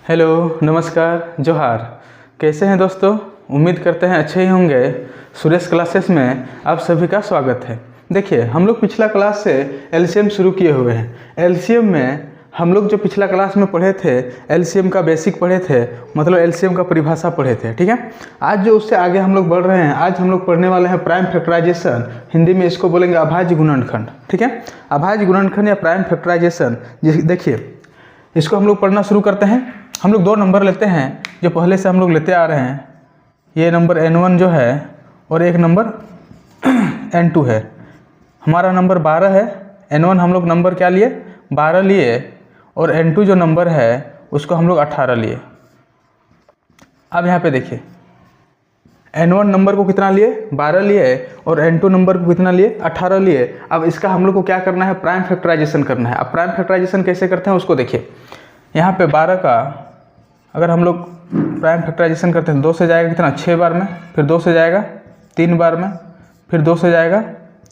Hello, नमस्कार, जोहार। कैसे हैं दोस्तों? उम्मीद करते हैं अच्छे ही होंगे। सुरेश क्लासेस में आप सभी का स्वागत है। देखिए, हम लोग पिछला क्लास से एलसीएम शुरू किए हुए हैं। एलसीएम में हम लोग जो पिछला क्लास में पढ़े थे, एलसीएम का बेसिक पढ़े थे, मतलब एलसीएम का परिभाषा पढ़े थे, ठीक है। आज जो उससे आगे हम लोग बढ़ रहे हैं, आज हम लोग पढ़ने वाले हैं प्राइम फैक्टराइजेशन। हिंदी में इसको बोलेंगे अभाज्य गुणनखंड, ठीक है। अभाज्य गुणनखंड या प्राइम फैक्टराइजेशन, देखिए इसको हम लोग पढ़ना शुरू करते हैं। हम लोग दो नंबर लेते हैं जो पहले से हम लोग लेते आ रहे हैं। ये नंबर n1 जो है और एक नंबर n2 है। हमारा नंबर 12 है। n1 हम लोग नंबर क्या लिए? 12 लिए, और n2 जो नंबर है उसको हम लोग 18 लिए। अब यहाँ पे देखिए, n1 नंबर को कितना लिए? 12 लिए, और n2 नंबर को कितना लिए? 18 लिए। अब इसका हम लोग को क्या करना है? प्राइम फैक्टराइजेशन करना है। अब प्राइम फैक्टराइजेशन कैसे करते हैं उसको देखिए। यहाँ पे 12 का अगर हम लोग प्राइम फैक्टराइजेशन करते हैं, 2 से जाएगा कितना? 6 बार में, फिर 2 से जाएगा 3 बार में, फिर 2 से जाएगा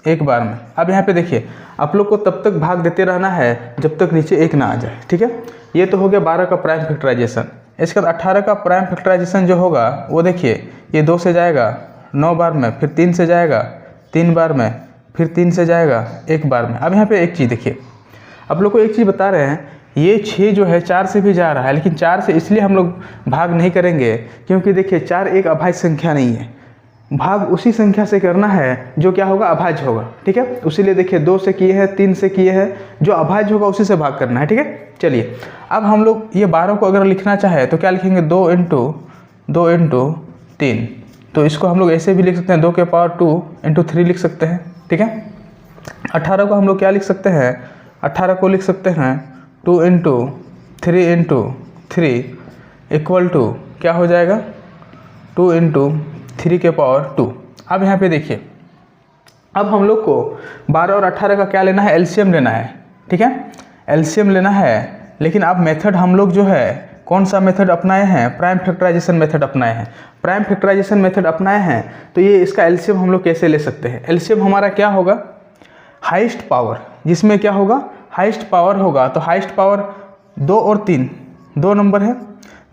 1 बार में। अब यहाँ पे देखिए, आप लोग को तब तक भाग देते रहना है जब तक नीचे 1 ना आ जाए, ठीक है। ये तो हो गया 12 का प्राइम फैक्टराइजेशन। इसके बाद 18 का प्राइम फैक्टराइजेशन जो होगा वो देखिए, ये 2 से जाएगा 9 बार में, फिर 3 से जाएगा 3 बार में, फिर 3 से जाएगा 1 बार में। अब यहाँ पे एक चीज़ देखिए, आप लोग को एक चीज़ बता रहे हैं, ये 6 जो है 4 से भी जा रहा है, लेकिन 4 से इसलिए हम लोग भाग नहीं करेंगे क्योंकि देखिए 4 एक अभाज्य संख्या नहीं है। भाग उसी संख्या से करना है जो क्या होगा? अभाज्य होगा, ठीक है। उसीलिए देखिए 2 से किए हैं, 3 से किए हैं, जो अभाज्य होगा उसी से भाग करना है, ठीक है। चलिए, अब हम लोग ये 12 को अगर लिखना चाहे तो क्या लिखेंगे? 2 इंटू 3। तो इसको हम लोग ऐसे भी लिख सकते हैं, 2 के पावर 2 इंटू 3 लिख सकते हैं, ठीक है। 18 को हम लोग क्या लिख सकते हैं? 18 को लिख सकते हैं 2 इंटू 3 इक्वल टू क्या हो जाएगा? 2 इंटू 3 के पावर 2। अब यहाँ पे देखिए, अब हम लोग को 12 और 18 का क्या लेना है? एलसीएम लेना है, ठीक है। एलसीएम लेना है, लेकिन अब मेथड हम लोग जो है कौन सा मेथड अपनाए हैं? प्राइम फैक्टराइजेशन मेथड अपनाए हैं। प्राइम फैक्टराइजेशन मेथड अपनाए हैं तो ये इसका एलसीएम हम लोग कैसे ले सकते हैं? एलसीएम हमारा क्या होगा? हाईएस्ट पावर, जिसमें क्या होगा? हाईएस्ट पावर होगा। तो हाईएस्ट पावर 2 और 3 दो नंबर है।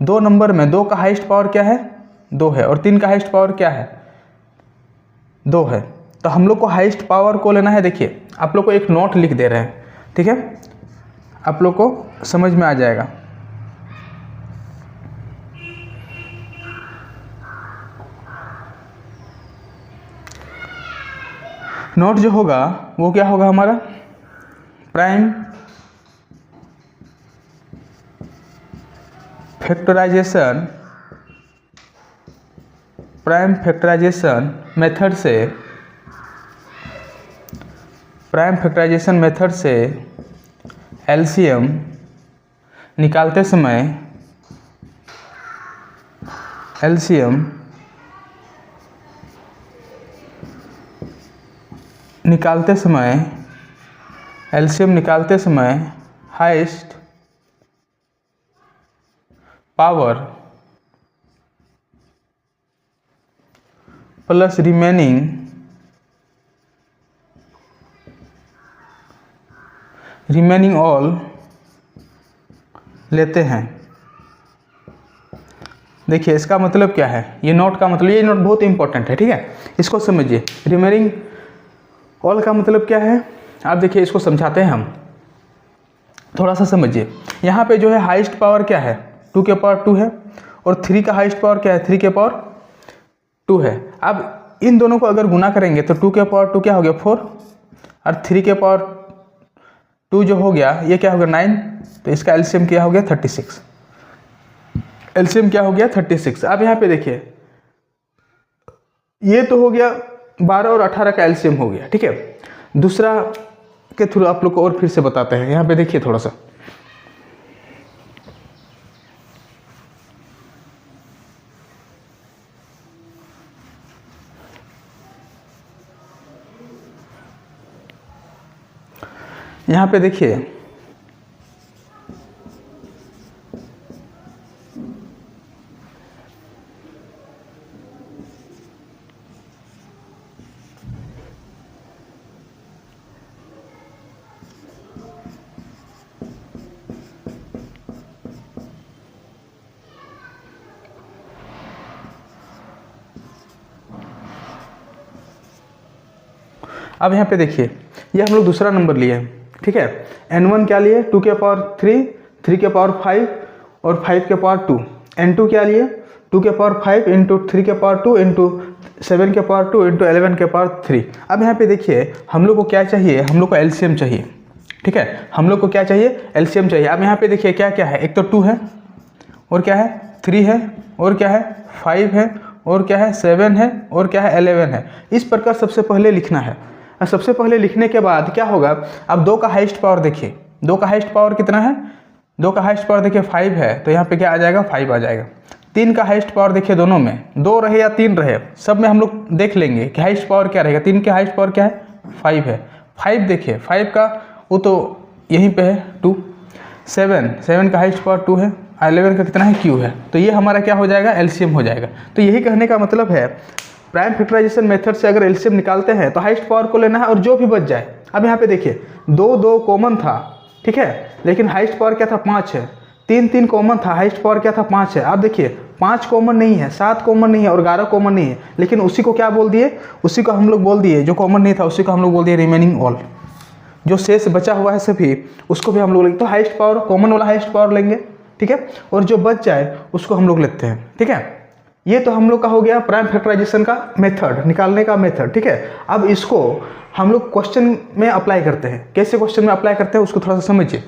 2 नंबर में 2 का हाईएस्ट पावर क्या है? 2 है, और 3 का हाईएस्ट पावर क्या है? 2 है। तो हम लोग को हाईएस्ट पावर को लेना है। देखिए, आप लोग को एक नोट लिख दे रहे हैं, ठीक है, आप लोग को समझ में आ जाएगा। नोट जो होगा वो क्या होगा हमारा? प्राइम फैक्टराइजेशन मेथड से एलसीएम निकालते समय highest power plus remaining all लेते हैं। देखिए, इसका मतलब क्या है? ये नोट का मतलब, ये नोट बहुत इंपॉर्टेंट है, ठीक है, इसको समझिए। रिमेनिंग ऑल का मतलब क्या है? आप देखिए, इसको समझाते हैं हम, थोड़ा सा समझिए। यहाँ पे जो है हाईएस्ट पावर क्या है? 2 के पावर 2 है, और 3 का हाईएस्ट पावर क्या है? 3 के पावर 2 है। अब इन दोनों को अगर गुना करेंगे तो 2 के पावर 2 क्या हो गया? 4, और 3 के पावर 2 जो हो गया ये क्या हो गया? 9। तो इसका एलसीएम क्या हो गया? 36। एलसीएम क्या हो गया? 36। अब यहाँ पे देखिए, ये तो हो गया 12 और 18 का एलसीएम हो गया, ठीक है। दूसरा के थ्रू आप लोग को और फिर से बताते हैं। यहाँ पे देखिए थोड़ा सा, यहाँ पे देखिए, अब यहाँ पे देखिए, ये हम लोग दूसरा नंबर लिए हैं, ठीक है। n1 क्या लिए, 2 के पावर 3, 3 के पावर 5 और 5 के पावर 2। n2 क्या लिए, 2 के पावर 5 इंटू 3 के पावर 2 इंटू 7 के पावर 2 इंटू 11 के पावर 3। अब यहाँ पे देखिए हम लोग को क्या चाहिए, हम लोग को एलसीएम चाहिए, ठीक है। हम लोग को क्या चाहिए, एलसीएम चाहिए। अब यहाँ पे देखिए क्या क्या है, एक तो 2 है और क्या है 3 है और क्या है 5 है और क्या है 7 है और क्या है 11 है। इस प्रकार सबसे पहले लिखना है। और सबसे पहले लिखने के बाद क्या होगा, अब 2 का हाईएस्ट पावर देखिए, 2 का हाईएस्ट पावर कितना है, 2 का हाईएस्ट पावर देखिए 5 है, तो यहाँ पे क्या आ जाएगा 5 आ जाएगा। 3 का हाईएस्ट पावर देखिए, दोनों में 2 रहे या 3 रहे, सब में हम लोग देख लेंगे कि हाईएस्ट पावर क्या रहेगा। 3 के हाईएस्ट पावर क्या है 5 है। 5 देखिए 5 का वो तो यहीं पे है 2। 7 का हाईएस्ट पावर 2 है। 11 का कितना है Q है। तो ये हमारा क्या हो जाएगा, एलसीएम हो जाएगा। तो यही कहने का मतलब है प्राइम फैक्टराइजेशन मेथड से अगर एलसीएम निकालते हैं तो हाईएस्ट पावर को लेना है और जो भी बच जाए। अब यहाँ पे देखिए 2 कॉमन था, ठीक है, लेकिन हाईएस्ट पावर क्या था 5 है। 3 कॉमन था, हाईएस्ट पावर क्या था 5 है। अब देखिए 5 कॉमन नहीं है, 7 कॉमन नहीं है और 11 कॉमन नहीं है, लेकिन उसी को क्या बोल दिए, उसी को हम लोग बोल दिए, जो कॉमन नहीं था उसी को हम लोग बोल दिए रिमेनिंग ऑल। जो शेष बचा हुआ है सभी उसको भी हम लोग लेंगे। तो हाईएस्ट पावर कॉमन वाला हाईएस्ट पावर लेंगे, ठीक है, और जो बच जाए उसको हम लोग लेते हैं, ठीक है। ये तो हम लोग का हो गया प्राइम फैक्टराइजेशन का मेथड, निकालने का मेथड, ठीक है। अब इसको हम लोग क्वेश्चन में अप्लाई करते हैं। कैसे क्वेश्चन में अप्लाई करते हैं उसको थोड़ा सा समझिए।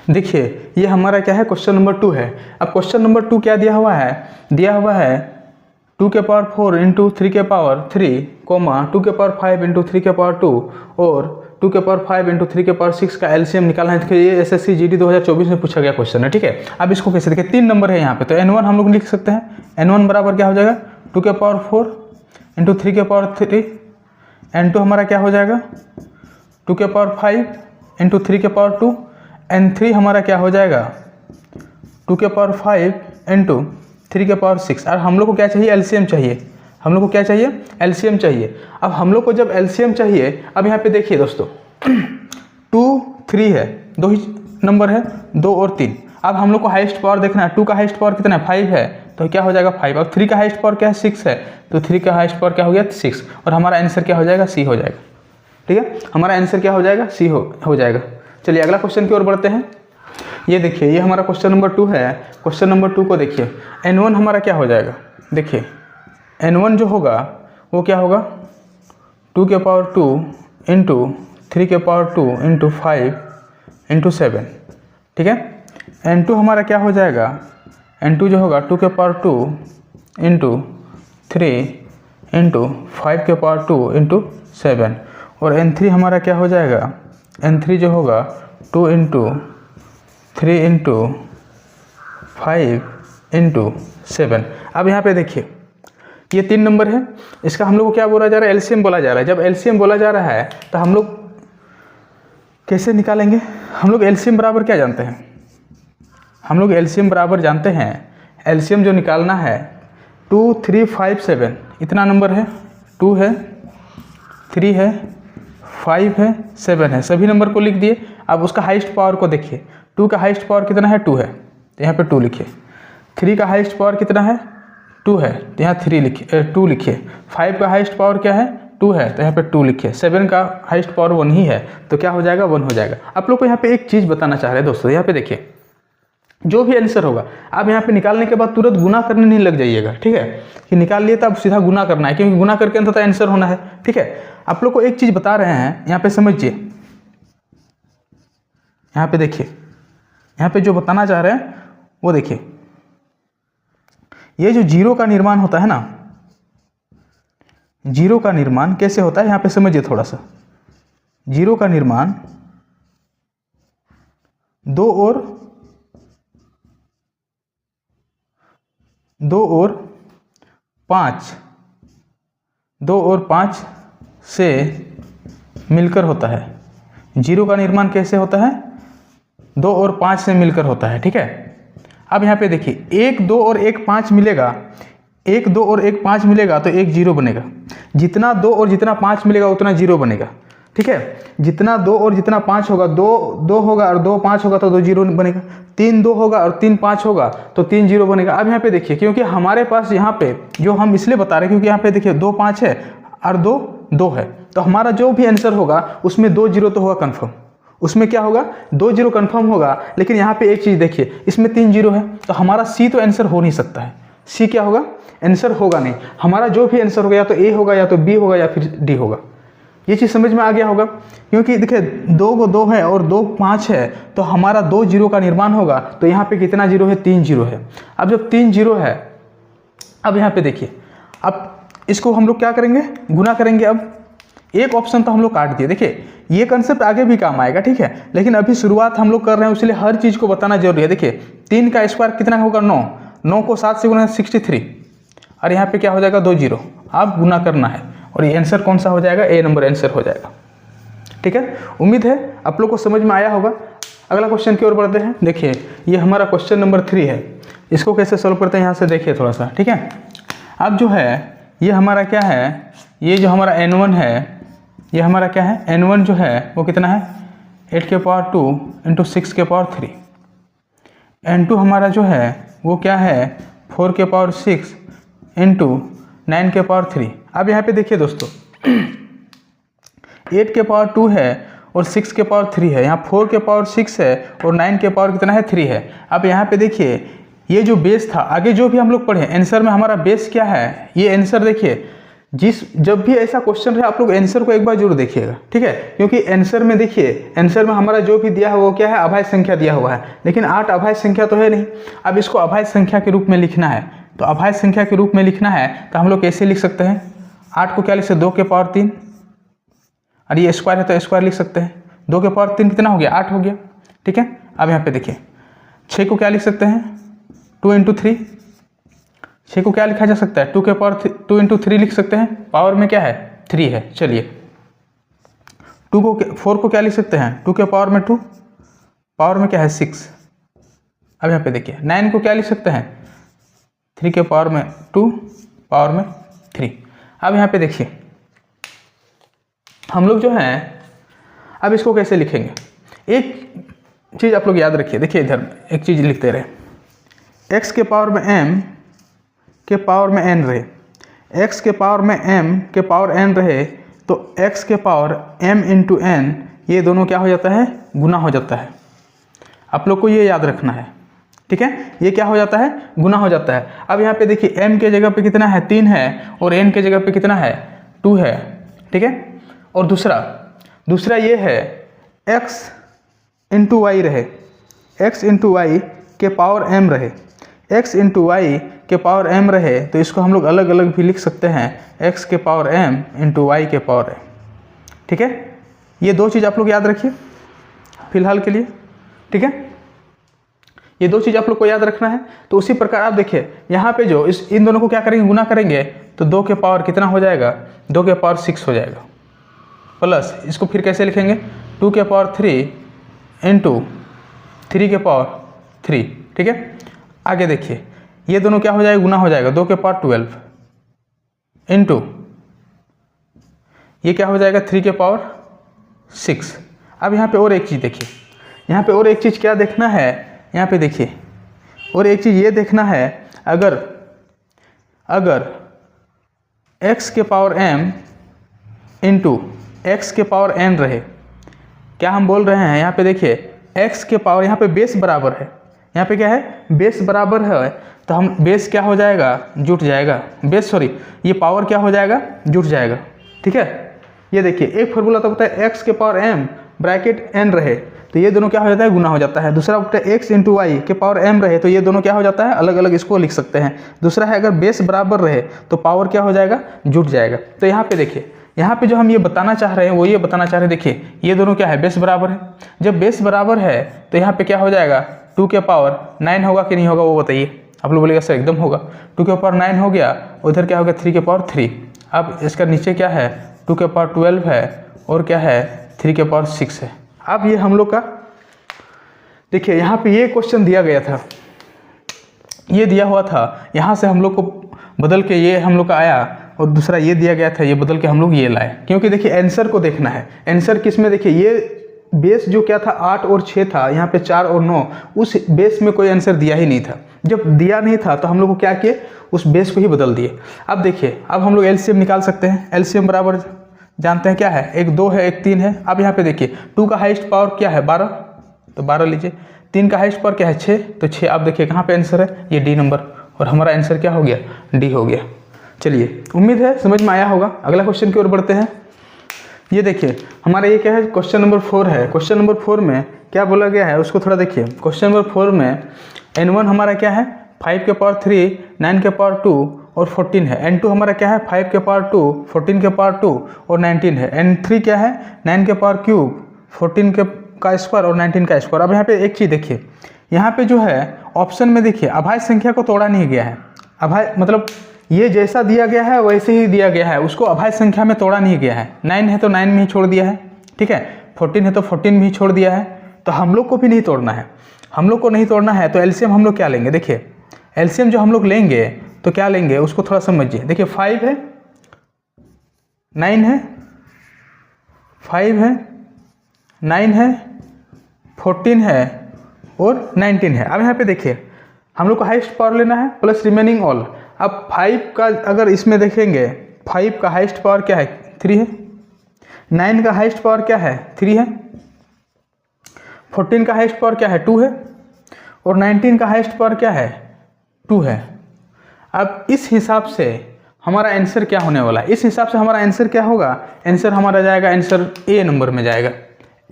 देखिए ये हमारा क्या है, क्वेश्चन नंबर 2 है। अब क्वेश्चन नंबर 2 क्या दिया हुआ है, दिया हुआ है 2 के पावर 4 इंटू 3 के पावर 3, 2 के पावर 5 इंटू 3 के पावर 2 और 2 के पावर 5 इंटू 3 के पावर 6 का एलसीएम निकालना है। देखिए ये एसएससी जीडी 2024 में पूछा गया क्वेश्चन है, ठीक है। अब इसको कैसे देखिए, 3 नंबर है यहाँ पे, तो n1 हम लोग लिख सकते हैं। n1 बराबर क्या हो जाएगा, 2 के पावर 4 इंटू 3 के पावर 3। n2 हमारा क्या हो जाएगा, 2 के पावर 5 इंटू 3 के पावर 2। n3 हमारा क्या हो जाएगा, 2 के पावर 5 इंटू 3 के पावर 6। और हम लोग को क्या चाहिए, एलसीएम चाहिए। हम लोग को क्या चाहिए, एलसीएम चाहिए। अब हम लोग को जब एलसीएम चाहिए, अब यहाँ पे देखिए दोस्तों 2 3 है, 2 ही नंबर है, 2 और 3। अब हम लोग को हाईएस्ट पावर देखना है। 2 का हाईएस्ट पावर कितना है 5 है, तो क्या हो जाएगा 5। अब 3 का हाईएस्ट पावर क्या है 6 है, तो 3 का हाईएस्ट पावर क्या हो गया 6 और हमारा आंसर क्या हो जाएगा, सी हो जाएगा, ठीक है। हमारा आंसर क्या हो जाएगा, सी हो जाएगा। चलिए अगला क्वेश्चन की ओर बढ़ते हैं। ये देखिए ये हमारा क्वेश्चन नंबर 2 है। क्वेश्चन नंबर 2 को देखिए, n1 हमारा क्या हो जाएगा, देखिए n1 जो होगा वो क्या होगा, 2 के पावर 2 इंटू 3 के पावर 2 इंटू 5 इंटू 7, ठीक है। n2 हमारा क्या हो जाएगा, n2 जो होगा 2 के पावर 2 इंटू 3 इंटू 5 के पावर 2 इंटू 7 और n3 हमारा क्या हो जाएगा, n3 जो होगा 2 इंटू 3 इंटू 5 इंटू 7। अब यहाँ पे देखिए ये 3 नंबर है, इसका हम लोग को क्या बोला जा रहा है, एलसीएम बोला जा रहा है। जब एलसीएम बोला जा रहा है तो हम लोग कैसे निकालेंगे, हम लोग एलसीएम बराबर क्या जानते हैं, हम लोग एलसीएम बराबर जानते हैं, एलसीएम जो निकालना है 2 3 5 7, इतना नंबर है, 2 है 3 है 5 है 7 है, सभी नंबर को लिख दिए। अब उसका हाईएस्ट पावर को देखिए, 2 का हाईएस्ट पावर कितना है 2 है, तो यहाँ पे 2 लिखिए। 3 का हाईएस्ट पावर कितना है 2 है, तो यहाँ 3 लिखिए 2 लिखिए। 5 का हाईएस्ट पावर क्या है 2 है, तो यहाँ पे 2 लिखिए। 7 का हाईएस्ट पावर 1 ही है, तो क्या हो जाएगा 1 हो जाएगा। आप लोग को यहाँ पे एक चीज़ बताना चाह रहे हैं दोस्तों, यहाँ पे देखिए जो भी आंसर होगा आप यहाँ पे निकालने के बाद तुरंत गुना करने नहीं लग जाइएगा, ठीक है, कि निकाल लिए तो अब सीधा गुना करना है, क्योंकि गुना करके अंततः आंसर होना है, ठीक है। आप लोग को एक चीज़ बता रहे हैं, यहाँ पे समझिए, यहाँ पे देखिए, यहाँ पे जो बताना चाह रहे हैं वो देखिए, ये जो जीरो का निर्माण होता है ना, जीरो का निर्माण कैसे होता है यहाँ पे समझिए थोड़ा सा। जीरो का निर्माण 2 और 5 से मिलकर होता है। जीरो का निर्माण कैसे होता है, 2 और 5 से मिलकर होता है, ठीक है। अब यहाँ पे देखिए 1 2 और 1 5 मिलेगा, 1 2 और 1 5 मिलेगा तो 1 0 बनेगा। जितना 2 और जितना 5 मिलेगा उतना 0 बनेगा, ठीक है। जितना 2 और जितना 5 होगा, 2 होगा और 2 5 होगा तो 2 0 बनेगा। 3 2 होगा और 3 5 होगा तो 3 0 बनेगा। अब यहाँ पे देखिए, क्योंकि हमारे पास यहाँ पे जो हम इसलिए बता रहे हैं क्योंकि यहाँ पे देखिए 2 5 है और 2 2 है, तो हमारा जो भी आंसर होगा उसमें 2 जीरो तो होगा कन्फर्म, उसमें क्या होगा 2 जीरो कन्फर्म होगा। लेकिन यहाँ पे एक चीज़ देखिए, इसमें 3 जीरो है, तो हमारा सी तो आंसर हो नहीं सकता है, सी क्या होगा आंसर होगा नहीं। हमारा जो भी आंसर होगा या तो ए होगा या तो बी होगा या फिर डी होगा। ये चीज़ समझ में आ गया होगा, क्योंकि देखिए 2 को 2 है और 2 5 है, तो हमारा 2 जीरो का निर्माण होगा। तो यहाँ पे कितना जीरो है, 3 जीरो है। अब जब 3 जीरो है, अब यहाँ पे देखिए, अब इसको हम लोग क्या करेंगे, गुना करेंगे। अब एक ऑप्शन तो हम लोग काट दिए। देखिए ये कंसेप्ट आगे भी काम आएगा, ठीक है, लेकिन अभी शुरुआत हम लोग कर रहे हैं, इसलिए हर चीज़ को बताना जरूरी है। देखिए 3 का स्क्वायर कितना होगा 9, 9 को 7 से गुना 63, और यहाँ पे क्या हो जाएगा 2 जीरो। आप गुना करना है और ये आंसर कौन सा हो जाएगा, ए नंबर आंसर हो जाएगा। ठीक है, उम्मीद है आप लोग को समझ में आया होगा। अगला क्वेश्चन की ओर बढ़ते हैं। देखिए ये हमारा क्वेश्चन नंबर 3 है, इसको कैसे सॉल्व करते हैं यहाँ से देखिए थोड़ा सा। ठीक है, अब जो है ये हमारा क्या है, ये जो हमारा n1 है, ये हमारा क्या है n1 जो है वो कितना है 8 के पावर 2 इंटू 6 के पावर 3। n2 हमारा जो है वो क्या है 4 के पावर 6 इंटू 9 के पावर 3। अब यहाँ पे देखिए दोस्तों 8 के पावर 2 है और 6 के पावर 3 है, यहाँ 4 के पावर 6 है और 9 के पावर कितना है 3 है। अब यहाँ पे देखिए ये जो बेस था, आगे जो भी हम लोग पढ़े आंसर में हमारा बेस क्या है, ये आंसर देखिए जब भी ऐसा क्वेश्चन रहे आप लोग आंसर को एक बार जरूर देखिएगा। ठीक है, क्योंकि आंसर में देखिए, आंसर में हमारा जो भी दिया है वो क्या है अभाज्य संख्या दिया हुआ है, लेकिन 8 अभाज्य संख्या तो है नहीं। अब इसको अभाज्य संख्या के रूप में लिखना है, तो अभाज्य संख्या के रूप में लिखना है तो हम लोग कैसे लिख सकते हैं, 8 को क्या लिख सकते 2 के पावर 3, और ये स्क्वायर है तो स्क्वायर लिख सकते हैं। 2 के पावर 3 कितना हो गया 8 हो गया। ठीक है, अब यहाँ पे देखिए 6 को क्या लिख सकते हैं 2 इंटू 3, 6 को क्या लिखा जा सकता है 2 के पावर 2 इंटू 3 लिख सकते हैं, पावर में क्या है 3 है। चलिए 4 को क्या लिख सकते हैं 2 के पावर में 2, पावर में क्या है 6। अब यहाँ पे देखिए 9 को क्या लिख सकते हैं 3 के पावर में 2, पावर में 3। अब यहाँ पे देखिए हम लोग जो हैं अब इसको कैसे लिखेंगे, एक चीज़ आप लोग याद रखिए। देखिए इधर एक चीज़ लिखते रहे, x के पावर में m के पावर में n रहे, x के पावर में m के पावर n रहे, तो x के पावर m इंटू n ये दोनों क्या हो जाता है गुना हो जाता है। आप लोग को ये याद रखना है। ठीक है, ये क्या हो जाता है गुना हो जाता है। अब यहाँ पे देखिए m के जगह पे कितना है 3 है और n के जगह पे कितना है 2 है। ठीक है, और दूसरा ये है x इंटू वाई रहे, x इंटू वाई के पावर m रहे, x इंटू वाई के पावर m रहे, तो इसको हम लोग अलग अलग भी लिख सकते हैं x के पावर m इंटू वाई के पावर m। ठीक है, ये 2 चीज़ आप लोग याद रखिए फिलहाल के लिए। ठीक है, ये 2 चीज़ आप लोग को याद रखना है। तो उसी प्रकार आप देखिए यहाँ पे जो इन दोनों को क्या करेंगे गुना करेंगे, तो 2 के पावर कितना हो जाएगा 2 के पावर 6 हो जाएगा, प्लस इसको फिर कैसे लिखेंगे 2 के पावर 3 इंटू 3 के पावर 3। ठीक है, आगे देखिए ये दोनों क्या हो जाएगा गुना हो जाएगा 2 के पावर 12 इंटू ये क्या हो जाएगा 3 के पावर 6। अब यहाँ पे और एक चीज़ देखिए, यहाँ पे और एक चीज़ क्या देखना है, यहाँ पे देखिए और एक चीज़ ये देखना है, अगर x के पावर m इंटू x के पावर n रहे, क्या हम बोल रहे हैं यहाँ पे देखिए x के पावर यहाँ पे बेस बराबर है, यहाँ पे क्या है बेस बराबर है, तो हम बेस क्या हो जाएगा जुट जाएगा, बेस सॉरी ये पावर क्या हो जाएगा जुट जाएगा। ठीक है, ये देखिए एक फार्मूला तो बताए x के पावर m ब्रैकेट n रहे, तो ये दोनों क्या हो जाता है गुना हो जाता है। दूसरा होता है x इंटू वाई के पावर m रहे, तो ये दोनों क्या हो जाता है अलग अलग इसको लिख सकते हैं। दूसरा है अगर बेस बराबर रहे तो पावर क्या हो जाएगा जुट जाएगा। तो यहाँ पे देखिए यहाँ पे जो हम ये बताना चाह रहे हैं वो ये बताना चाह रहे हैं, देखिए ये दोनों क्या है बेस बराबर है। जब बेस बराबर है तो यहाँ पे क्या हो जाएगा 2 के पावर 9 होगा कि नहीं होगा वो बताइए। आप लोग बोलेगा सर एकदम होगा, 2 के पावर 9 हो गया, उधर क्या हो गया 3 के पावर 3। अब इसका नीचे क्या है 2 के पावर 12 है और क्या है 3 के पावर 6 है। अब ये हम लोग का देखिए यहाँ पे ये क्वेश्चन दिया गया था, ये दिया हुआ था, यहाँ से हम लोग को बदल के ये हम लोग का आया और दूसरा ये दिया गया था, ये बदल के हम लोग ये लाए। क्योंकि देखिए आंसर को देखना है, आंसर किस में देखिए ये बेस जो क्या था 8 और 6 था, यहाँ पे 4 और 9, उस बेस में कोई आंसर दिया ही नहीं था। जब दिया नहीं था तो हम लोग को क्या किए उस बेस को ही बदल दिए। अब देखिए अब हम लोग एलसीएम निकाल सकते हैं, एलसीएम बराबर जानते हैं क्या है, एक 2 है एक 3 है। अब यहाँ पे देखिए 2 का हाईएस्ट पावर क्या है 12, तो 12 लीजिए। 3 का हाईएस्ट पावर क्या है 6, तो 6। आप देखिए कहाँ पे आंसर है, ये डी नंबर, और हमारा आंसर क्या हो गया, डी हो गया। चलिए उम्मीद है समझ में आया होगा। अगला क्वेश्चन की ओर बढ़ते हैं। ये देखिए हमारा ये क्या है, क्वेश्चन नंबर 4 है। क्वेश्चन नंबर 4 में क्या बोला गया है उसको थोड़ा देखिए। क्वेश्चन नंबर 4 में n1 हमारा क्या है 5 के पावर 3, 9 के पावर 2 और 14 है। n2 हमारा क्या है 5 के पावर 2, 14 के पावर 2 और 19 है। n3 क्या है 9 के पावर क्यूब, 14 का स्क्वायर और 19 का स्क्वायर। अब यहाँ पे एक चीज़ देखिए, यहाँ पे जो है ऑप्शन में देखिए अभाज्य संख्या को तोड़ा नहीं गया है। अभाज्य मतलब ये जैसा दिया गया है वैसे ही दिया गया है, उसको अभाज्य संख्या में तोड़ा नहीं गया है। 9 है तो 9 में ही छोड़ दिया है, ठीक है। 14 है तो 14 में ही छोड़ दिया है। तो हम लोग को भी नहीं तोड़ना है, हम लोग को नहीं तोड़ना है। तो एलसीएम हम लोग क्या लेंगे, देखिए एलसीएम जो हम लोग लेंगे तो क्या लेंगे उसको थोड़ा समझिए। देखिए 5 है, 9 है, 5 है, 9 है, 14 है और 19 है। अब यहाँ पे देखिए हम लोग को हाईएस्ट पावर लेना है प्लस रिमेनिंग ऑल। अब 5 का अगर इसमें देखेंगे 5 का हाईएस्ट पावर क्या है 3 है, 9 का हाईएस्ट पावर क्या है 3 है, 14 का हाईएस्ट पावर क्या है 2 है और 19 का हाईएस्ट पावर क्या है 2 है। अब इस हिसाब से हमारा आंसर क्या होने वाला है, इस हिसाब से हमारा आंसर क्या होगा, आंसर हमारा जाएगा, आंसर ए नंबर में जाएगा।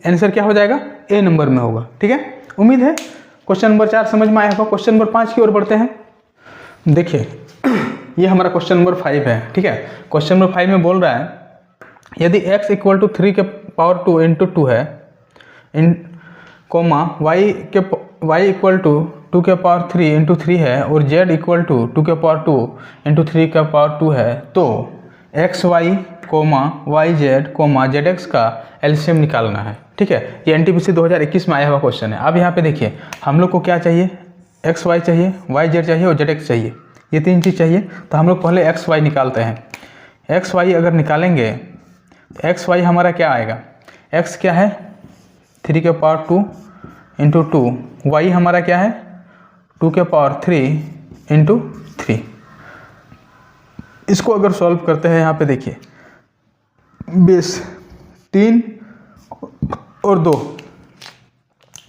आंसर क्या हो जाएगा, ए नंबर में होगा, ठीक है। उम्मीद है क्वेश्चन नंबर 4 समझ में आया होगा। क्वेश्चन नंबर 5 की ओर बढ़ते हैं। देखिए ये हमारा क्वेश्चन नंबर 5 है, ठीक है। क्वेश्चन नंबर 5 में बोल रहा है यदि x इक्वल टू 3 के पावर 2 इंटू 2 है इन कोमा y इक्वल टू 2 के पावर 3 इंटू 3 है और z इक्वल टू 2 के पावर 2 इंटू 3 के पावर 2 है, तो x y comma y z comma z x का एलसीएम निकालना है, ठीक है। ये एनटीपीसी 2021 में आया हुआ क्वेश्चन है। अब यहाँ पे देखिए हम लोग को क्या चाहिए, एक्स वाई चाहिए, वाई जेड चाहिए और जेड एक्स चाहिए, ये 3 चीज़ चाहिए। तो हम लोग पहले एक्स वाई निकालते हैं। एक्स वाई अगर निकालेंगे, एक्स वाई हमारा क्या आएगा, एक्स क्या है 3 के पावर 2 इंटू 2, वाई हमारा क्या है 2 के पावर 3 इंटू 3। इसको अगर सॉल्व करते हैं यहाँ पे देखिए बेस 3 और 2,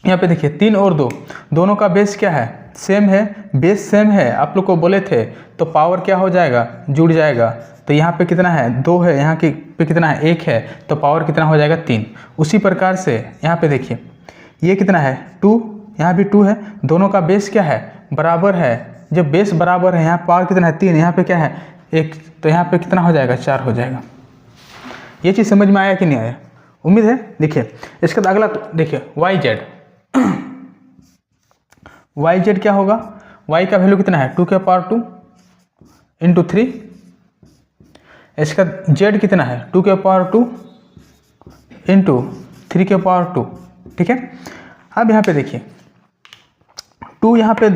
यहाँ पे देखिए 3 और 2 दोनों का बेस क्या है, सेम है, बेस सेम है। आप लोग को बोले थे तो पावर क्या हो जाएगा, जुड़ जाएगा। तो यहाँ पे कितना है 2 है, यहाँ के पे कितना है 1 है, तो पावर कितना हो जाएगा 3। उसी प्रकार से यहाँ पे देखिए ये कितना है 2, यहाँ भी 2 है, दोनों का बेस क्या है बराबर है। जब बेस बराबर है यहाँ पावर कितना है 3, यहाँ पे क्या है 1, तो यहाँ पे कितना हो जाएगा 4 हो जाएगा। ये चीज़ समझ में आया कि नहीं आया, उम्मीद है। देखिए इसके बाद अगला देखिए वाई जेड, वाई जेड क्या होगा, वाई का वैल्यू कितना है 2 के पावर 2 इंटू 3, इसका जेड कितना है 2 के पावर 2 इंटू 3 के पावर 2, ठीक है। अब यहाँ पे देखिए 2 यहाँ पे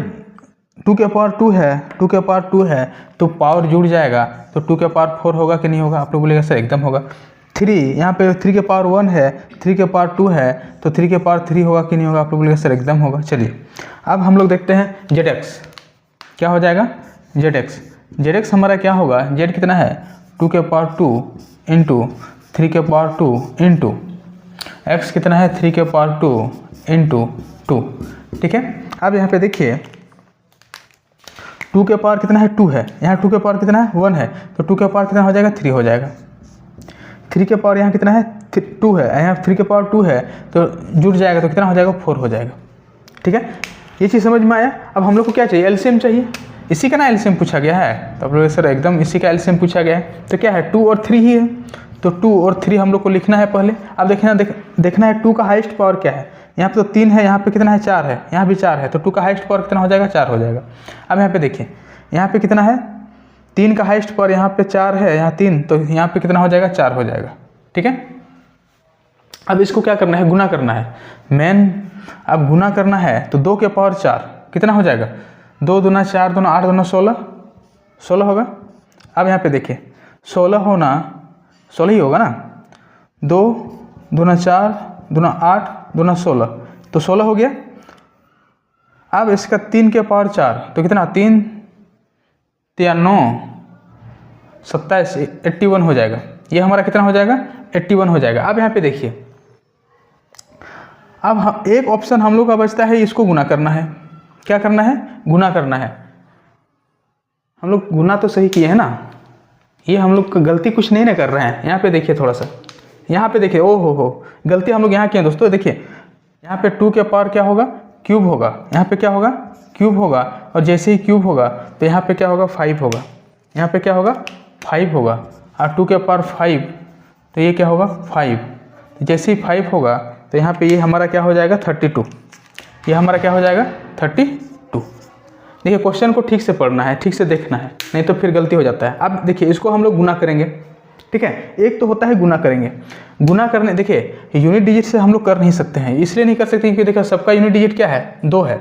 2 के पावर 2 है, 2 के पावर 2 है तो पावर जुड़ जाएगा, तो 2 के पावर 4 होगा कि नहीं होगा, आप लोग बोलेगा सर एकदम होगा। 3 यहाँ पे 3 के पावर 1 है, 3 के पावर 2 है तो 3 के पावर 3 होगा कि नहीं होगा, आप लोग बोलेगा सर एकदम होगा। चलिए अब हम लोग देखते हैं जेड एक्स क्या हो जाएगा, जेड एक्स हमारा क्या होगा, जेड कितना है 2 के पावर 2 इंटू 3 के पावर 2 इंटू एक्स कितना है 3 के पावर 2 इंटू 2, ठीक है। अब यहाँ पे देखिए 2 के पावर कितना है 2 है, यहाँ 2 के पावर कितना है 1 है, तो 2 के पावर कितना हो जाएगा 3 हो जाएगा। 3 के पावर यहाँ कितना है 2 है, यहाँ 3 के पावर 2 है तो जुड़ जाएगा, तो कितना हो जाएगा 4 हो जाएगा, ठीक है। ये चीज़ समझ में आया। अब हम लोग को क्या चाहिए, एलसीएम चाहिए। इसी का ना एलसीएम पूछा गया है, तो आप लोग सर एकदम इसी का एलसीएम पूछा गया है, तो क्या है 2 और 3 ही है, तो 2 और 3 हम लोग को लिखना है पहले। अब देखना है 2 का हाईएस्ट पावर क्या है, यहाँ पे तो 3 है, यहाँ पे कितना है 4 है, यहाँ भी 4 है, तो 2 का हाईएस्ट पावर कितना हो जाएगा 4 हो जाएगा। अब यहाँ पे देखिए यहाँ पे कितना है 3 का हाईएस्ट पावर, यहाँ पे 4 है, यहाँ 3, तो यहाँ पे कितना हो जाएगा 4 हो जाएगा, ठीक है। अब इसको क्या करना है, गुना करना है मेन। अब गुना करना है तो 2 के पावर 4 कितना हो जाएगा, 2 दूना 4 दूना 8 दूना 16 होगा। अब यहाँ पे देखिए 16 ही होगा ना, 2 दूना 4 दूना 8 दूना 16, तो 16 हो गया। अब इसका 3 के पावर 4 तो कितना 3 3 9 27 81 हो जाएगा, ये हमारा कितना हो जाएगा 81 हो जाएगा। अब यहाँ पे देखिए, अब हम एक ऑप्शन हम लोग का बचता है, इसको गुना करना है। क्या करना है? गुना करना है। हम लोग गुना तो सही किए हैं ना, ये हम लोग गलती कुछ नहीं ना कर रहे हैं। यहाँ पे देखिए थोड़ा सा, यहाँ पे देखिए, ओ हो गलती हम लोग यहाँ किए दोस्तों। देखिए यहाँ पे 2 के पावर क्या होगा? क्यूब होगा। यहाँ पे क्या होगा? क्यूब होगा। और जैसे ही क्यूब होगा तो यहाँ पे क्या होगा? 5 होगा। यहाँ पे क्या होगा? 5 होगा। और 2 के पावर 5 तो ये क्या होगा? 5। जैसे ही 5 होगा तो यहाँ पे ये हमारा क्या हो जाएगा? 32। ये हमारा क्या हो जाएगा? 32। देखिए क्वेश्चन को ठीक से पढ़ना है, ठीक से देखना है, नहीं तो फिर गलती हो जाता है। अब देखिए इसको हम लोग गुना करेंगे, ठीक है। एक तो होता है गुना करेंगे, गुना करने देखिए यूनिट डिजिट से हम लोग कर नहीं सकते हैं, इसलिए नहीं कर सकते क्योंकि देखिए सबका यूनिट डिजिट क्या है? 2 है।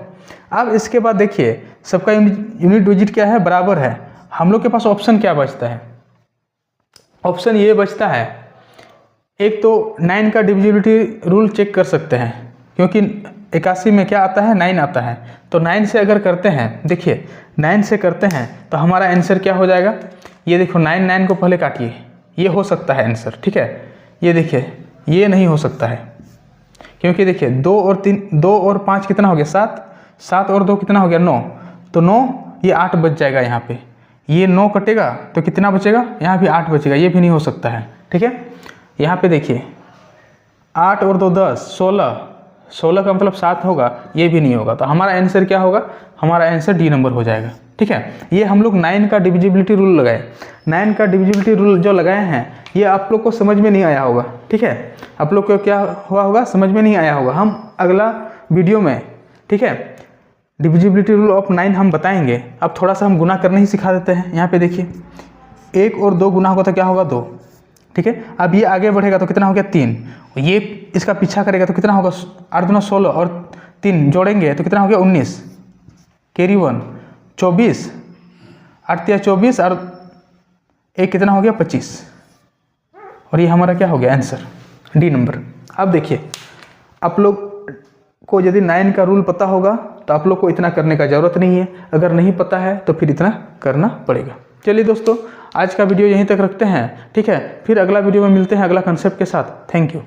अब इसके बाद देखिए सबका यूनिट डिजिट क्या है? बराबर है। हम लोग के पास ऑप्शन क्या बचता है? ऑप्शन ये बचता है, एक तो 9 का डिविजिबिलिटी रूल चेक कर सकते हैं, क्योंकि 81 में क्या आता है? 9 आता है। तो 9 से अगर करते हैं, देखिए 9 से करते हैं तो हमारा आंसर क्या हो जाएगा? ये देखो 9 को पहले काटिए, ये हो सकता है आंसर, ठीक है। ये देखिए ये नहीं हो सकता है, क्योंकि देखिए 2 और 5 कितना हो गया? 7। 7 और 2 कितना हो गया? 9। तो 9 ये 8 बच जाएगा यहाँ पे। ये 9 कटेगा तो कितना बचेगा? यहाँ भी 8 बचेगा, ये भी नहीं हो सकता है, ठीक है। यहाँ पे देखिए 8 और 2 10, 16 का मतलब 7 होगा, ये भी नहीं होगा। तो हमारा आंसर क्या होगा? हमारा आंसर डी नंबर हो जाएगा, ठीक है। ये हम लोग 9 का डिविजिबिलिटी रूल लगाए। 9 का डिविजिबिलिटी रूल जो लगाए हैं ये आप लोग को समझ में नहीं आया होगा, ठीक है। आप लोग को क्या हुआ होगा? समझ में नहीं आया होगा। हम अगला वीडियो में, ठीक है, डिविजिबिलिटी रूल ऑफ 9 हम बताएंगे। अब थोड़ा सा हम गुना करना ही सिखा देते हैं। यहाँ पे देखिए 1 और 2 गुना होगा तो क्या होगा? 2, ठीक है। अब ये आगे बढ़ेगा तो कितना हो गया? 3। ये इसका पीछा करेगा तो कितना होगा? 8 दूना 16 और 3 जोड़ेंगे तो कितना हो गया? 19। कैरी 1 24, 8 या 24 और 1 कितना हो गया? 25। और ये हमारा क्या हो गया? Answer D number. अब देखिए आप लोग को यदि 9 का रूल पता होगा तो आप लोग को इतना करने का ज़रूरत नहीं है, अगर नहीं पता है तो फिर इतना करना पड़ेगा। चलिए दोस्तों आज का वीडियो यहीं तक रखते हैं, ठीक है। फिर अगला वीडियो में मिलते हैं अगला कंसेप्ट के साथ। Thank you.